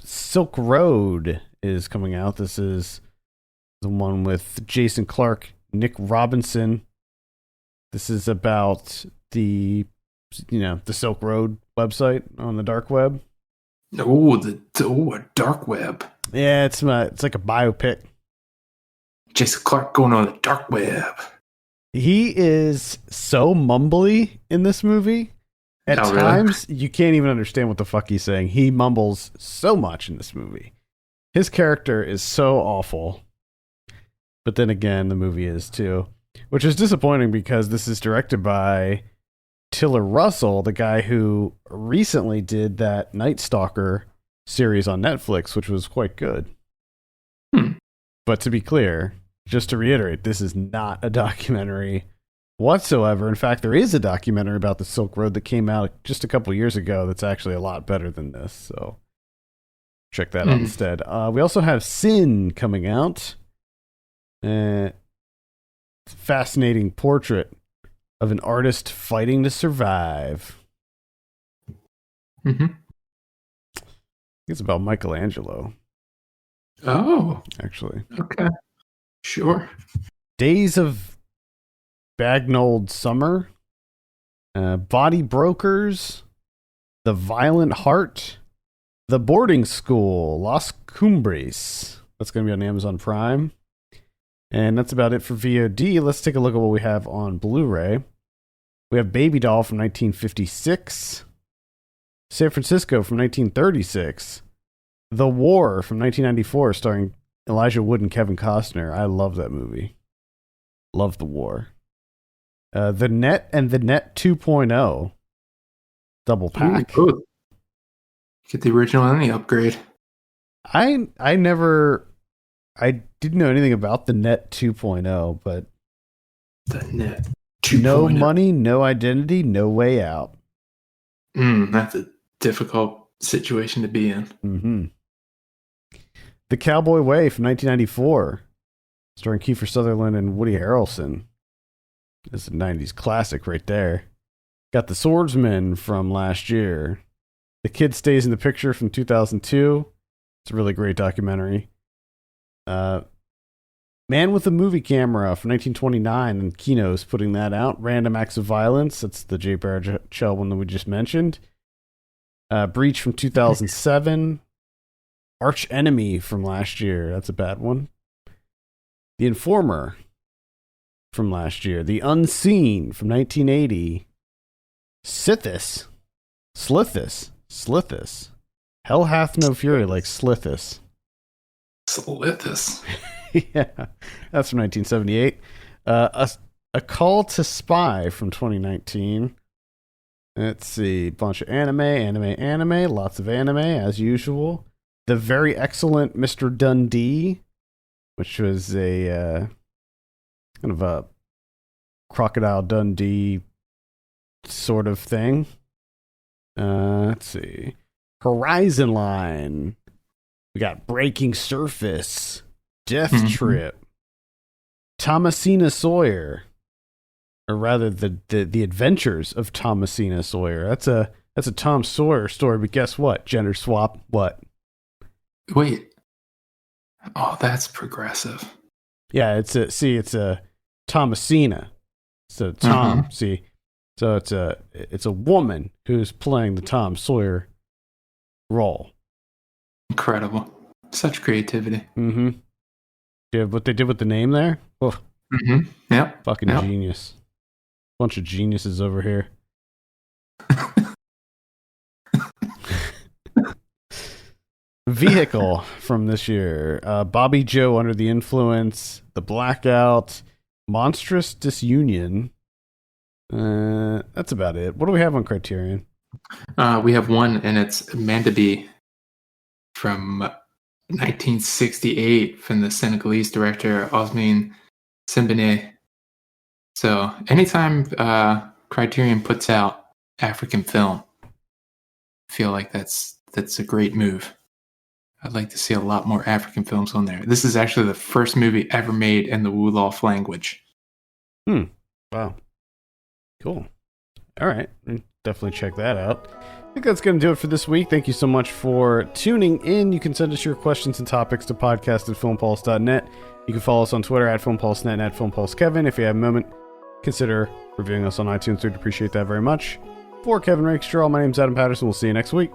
Speaker 1: Silk Road is coming out. This is the one with Jason Clarke, Nick Robinson. This is about the Silk Road website on the dark web.
Speaker 2: A dark web.
Speaker 1: Yeah, it's like a biopic.
Speaker 2: Jason Clarke going on the dark web.
Speaker 1: He is so mumbly in this movie. At times, you can't even understand what the fuck he's saying. He mumbles so much in this movie. His character is so awful. But then again, the movie is too. Which is disappointing because this is directed by Tiller Russell, the guy who recently did that Night Stalker series on Netflix, which was quite good. But to be clear, just to reiterate, this is not a documentary whatsoever. In fact, there is a documentary about the Silk Road that came out just a couple years ago that's actually a lot better than this. So check that out instead. We also have Sin coming out. Fascinating portrait of an artist fighting to survive.
Speaker 2: Mm-hmm.
Speaker 1: I think it's about Michelangelo.
Speaker 2: Oh.
Speaker 1: Actually.
Speaker 2: Okay. Sure.
Speaker 1: Days of Bagnold Summer. Body Brokers. The Violent Heart. The Boarding School. Las Cumbres. That's going to be on Amazon Prime. And that's about it for VOD. Let's take a look at what we have on Blu-ray. We have Baby Doll from 1956. San Francisco from 1936. The War from 1994, starring Elijah Wood and Kevin Costner. I love that movie. Love The War. The Net and The Net 2.0. Double pack.
Speaker 2: Ooh, get the original and the upgrade.
Speaker 1: I didn't know anything about the Net 2.0, but
Speaker 2: the Net 2.0.
Speaker 1: No money, no identity, no way out.
Speaker 2: That's a difficult situation to be in.
Speaker 1: Mm-hmm. The Cowboy Way from 1994, starring Kiefer Sutherland and Woody Harrelson. This is a 90s classic right there. Got The Swordsman from last year. The Kid Stays in the Picture from 2002. It's a really great documentary. Man with a Movie Camera from 1929, and Kino's putting that out. Random Acts of Violence, that's the Jay Baruchel one that we just mentioned. Breach from 2007. Arch Enemy from last year, that's a bad one. The Informer from last year. The Unseen from 1980. Slithis. Hell hath no fury like Slithis.
Speaker 2: Slithis.
Speaker 1: Yeah, that's from 1978. A Call to Spy from 2019. Let's see, bunch of anime, lots of anime as usual. The Very Excellent Mr. Dundee, which was a kind of a Crocodile Dundee sort of thing. Let's see, Horizon Line. We got Breaking Surface. Death Trip, Thomasina Sawyer, or rather the adventures of Thomasina Sawyer. That's a Tom Sawyer story, but guess what? Gender swap. What?
Speaker 2: Wait. Oh, that's progressive.
Speaker 1: Yeah, it's a Thomasina. So Tom, see, so it's a woman who's playing the Tom Sawyer role.
Speaker 2: Incredible. Such creativity.
Speaker 1: Mm-hmm. Yeah, what they did with the name there? Oh,
Speaker 2: Yep.
Speaker 1: fucking genius. Bunch of geniuses over here. Vehicle from this year. Bobby Joe Under the Influence, The Blackout, Monstrous Disunion. That's about it. What do we have on Criterion?
Speaker 2: We have one, and it's Mandabi from 1968 from the Senegalese director Osmin Simbine. So anytime Criterion puts out African film, I feel like that's a great move. I'd like to see a lot more African films on there. This is actually the first movie ever made in the Wolof language.
Speaker 1: Wow. Cool. All right. Definitely check that out. I think that's going to do it for this week. Thank you so much for tuning in. You can send us your questions and topics to podcast@filmpulse.net. You can follow us on Twitter @filmpulsenet and @filmpulsekevin. If you have a moment, consider reviewing us on iTunes. We'd appreciate that very much. For Kevin Rakestraw, my name's Adam Patterson. We'll see you next week.